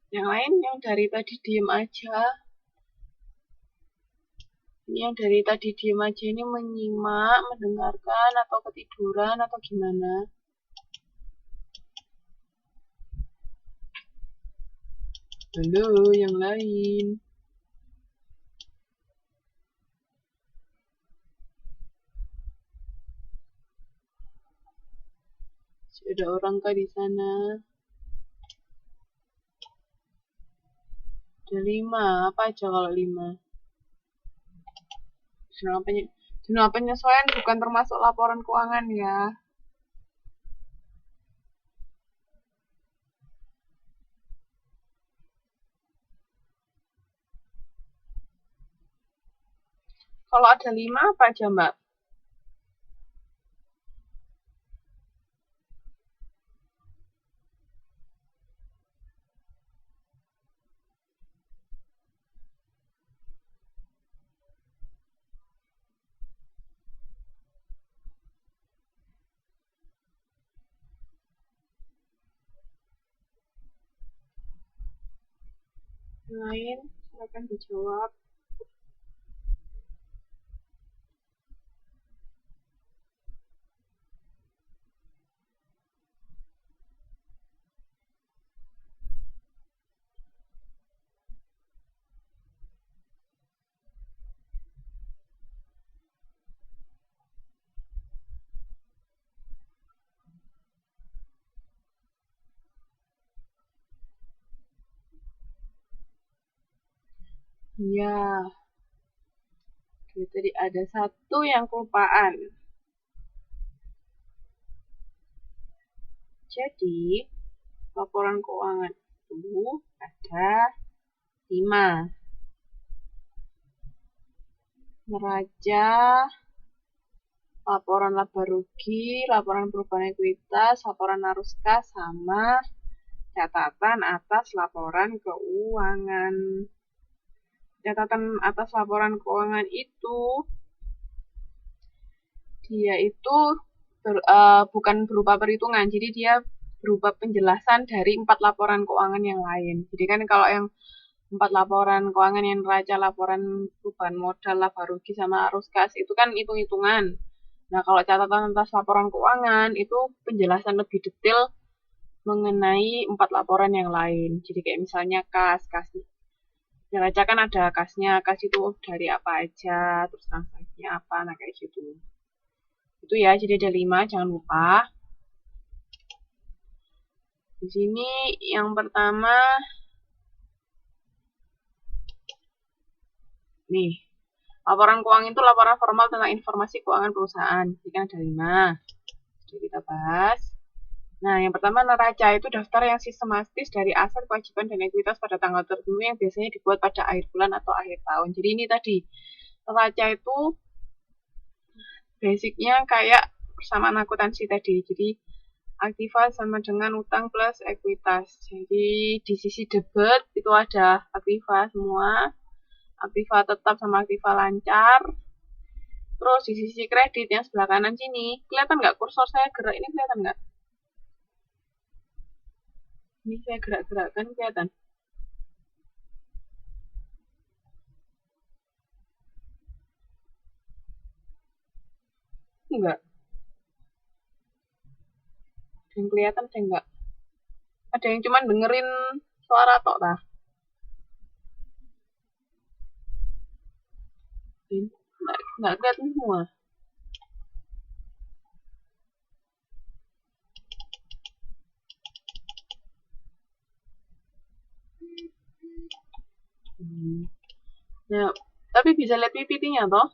Yang lain yang dari tadi diem aja. Ini yang dari tadi diem aja ini menyimak, mendengarkan, atau ketiduran, atau gimana? Halo, yang lain. Ada orang kah di sana? Ada 5. Apa aja kalau 5? Jurnal penyesuaian bukan termasuk laporan keuangan ya. Kalau ada 5 apa aja, Mbak? Yang lain, silakan dijawab. Iya, tadi ada satu yang kelupaan. Jadi, laporan keuangan itu ada 5. Neraca, laporan laba rugi, laporan perubahan ekuitas, laporan arus kas, sama catatan atas laporan keuangan. Catatan atas laporan keuangan itu dia itu bukan berupa perhitungan, jadi dia berupa penjelasan dari 4 laporan keuangan yang lain. Jadi kan kalau yang 4 laporan keuangan yang neraca, laporan perubahan modal, laba rugi, sama arus kas itu kan hitung-hitungan. Nah, kalau catatan atas laporan keuangan itu penjelasan lebih detail mengenai 4 laporan yang lain. Jadi kayak misalnya kas neraca kan ada kasnya, kas itu dari apa aja, terus transaksinya apa, nah kayak gitu. Itu ya, jadi ada 5, jangan lupa. Di sini yang pertama, nih, laporan keuangan itu laporan formal tentang informasi keuangan perusahaan. Jadi kan ada 5. Jadi kita bahas. Nah, yang pertama neraca itu daftar yang sistematis dari aset, kewajiban, dan ekuitas pada tanggal tertentu yang biasanya dibuat pada akhir bulan atau akhir tahun. Jadi ini tadi, neraca itu basicnya kayak persamaan akuntansi tadi. Jadi aktiva sama dengan utang plus ekuitas. Jadi di sisi debit itu ada aktiva semua, aktiva tetap sama aktiva lancar. Terus di sisi kredit yang sebelah kanan sini, kelihatan nggak kursor saya gerak ini, kelihatan nggak? Ini saya gerak-gerakkan, kelihatan? Enggak. Ada yang kelihatan, saya enggak. Ada yang cuma dengerin suara tok lah. Enggak kelihatan semua. Nah, tapi bisa lihat PPT-nya toh?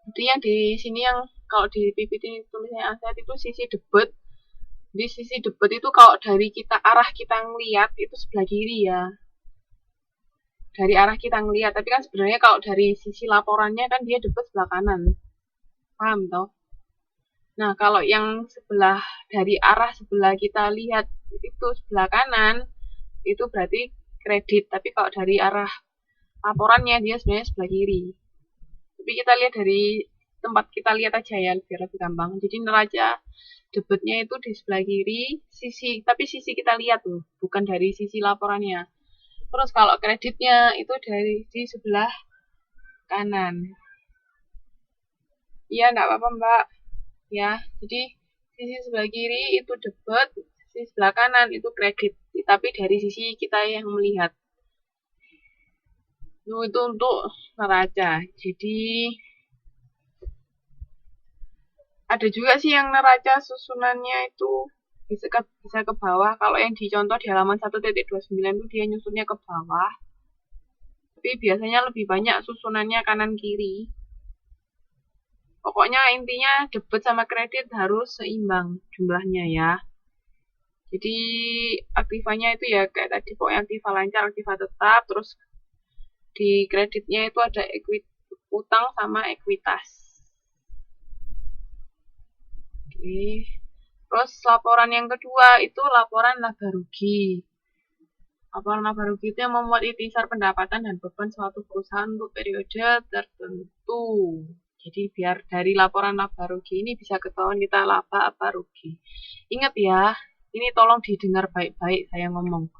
Itu yang di sini yang kalau di PPT tulisnya aset itu sisi debit. Di sisi debit itu kalau dari kita arah kita ngelihat itu sebelah kiri ya. Dari arah kita ngelihat, tapi kan sebenarnya kalau dari sisi laporannya kan dia debit sebelah kanan. Paham toh? Nah, kalau yang sebelah dari arah sebelah kita lihat itu sebelah kanan, itu berarti kredit. Tapi kalau dari arah laporannya dia sebenarnya sebelah kiri. Tapi kita lihat dari tempat kita lihat aja ya biar lebih gampang. Jadi neraca debitnya itu di sebelah kiri, tapi sisi kita lihat tuh, bukan dari sisi laporannya. Terus kalau kreditnya itu dari di sebelah kanan. Iya, enggak apa-apa, Mbak. Ya, jadi sisi sebelah kiri itu debit, sisi sebelah kanan itu kredit. Tapi dari sisi kita yang melihat. Itu untuk neraca. Jadi ada juga sih yang neraca susunannya itu bisa ke bawah. Kalau yang dicontoh di halaman 1.29 itu dia nyusunnya ke bawah. Tapi biasanya lebih banyak susunannya kanan kiri. Pokoknya intinya debit sama kredit harus seimbang jumlahnya ya. Jadi aktivanya itu ya kayak tadi, pokoknya aktiva lancar, aktiva tetap, terus di kreditnya itu ada utang sama ekuitas. Oke. Terus laporan yang kedua itu laporan laba rugi. Laporan laba rugi itu yang memuat ikhtisar pendapatan dan beban suatu perusahaan untuk periode tertentu. Jadi biar dari laporan laba rugi ini bisa ketahuan kita laba apa rugi. Ingat ya, ini tolong didengar baik-baik saya ngomong.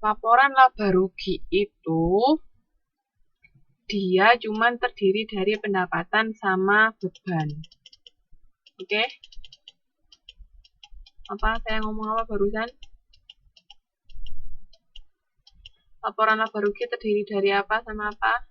Laporan laba rugi itu dia cuma terdiri dari pendapatan sama beban. Oke? Apa saya ngomong apa barusan? Laporan laba rugi terdiri dari apa sama apa?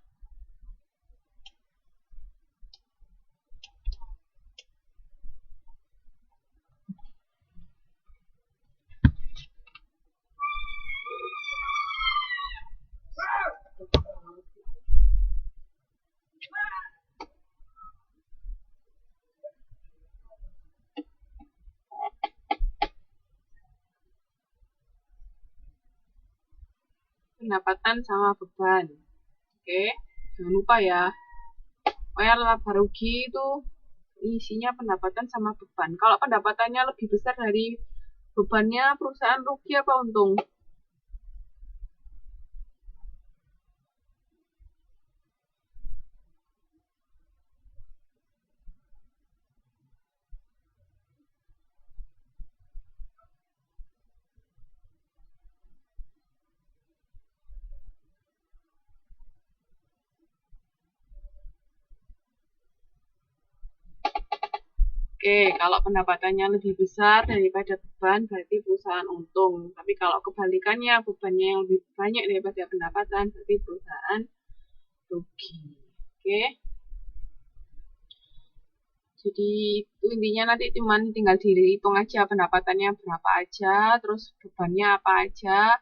Pendapatan sama beban. Oke, jangan lupa ya. Pokoknya laba rugi itu isinya pendapatan sama beban. Kalau pendapatannya lebih besar dari bebannya, perusahaan rugi apa untung? Oke, kalau pendapatannya lebih besar daripada beban, berarti perusahaan untung. Tapi kalau kebalikannya, bebannya yang lebih banyak daripada pendapatan, berarti perusahaan rugi. Oke. Jadi itu intinya nanti cuman tinggal dihitung aja pendapatannya berapa aja, terus bebannya apa aja,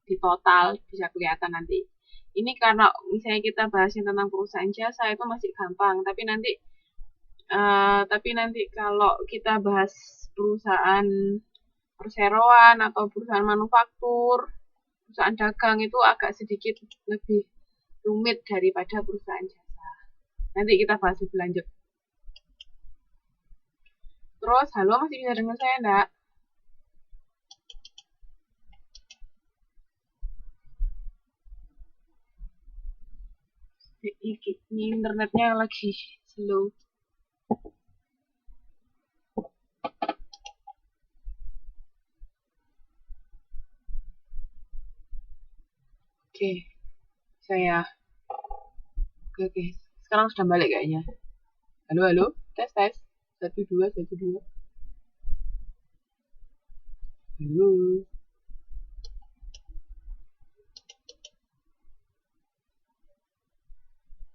di total bisa kelihatan nanti. Ini karena misalnya kita bahasin tentang perusahaan jasa itu masih gampang, tapi nanti kalau kita bahas perusahaan perseroan atau perusahaan manufaktur, perusahaan dagang itu agak sedikit lebih rumit daripada perusahaan jasa. Nanti kita bahas lebih lanjut. Terus, halo masih bisa dengar saya enggak? Ini internetnya lagi slow. Oke, saya. Oke. Sekarang sudah balik kayaknya. Halo. Tes. 1, 2, 1, 2. Halo.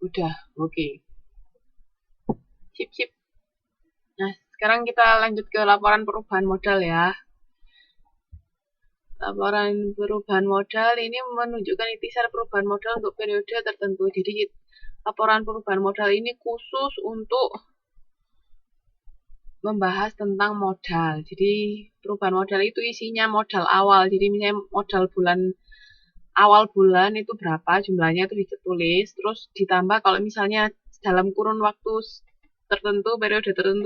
Udah, oke. Sip. Nah, sekarang kita lanjut ke laporan perubahan modal ya. Laporan perubahan modal ini menunjukkan ikhtisar perubahan modal untuk periode tertentu. Jadi laporan perubahan modal ini khusus untuk membahas tentang modal. Jadi perubahan modal itu isinya modal awal. Jadi misalnya modal awal bulan itu berapa jumlahnya itu ditulis. Terus ditambah kalau misalnya dalam kurun waktu tertentu, periode tertentu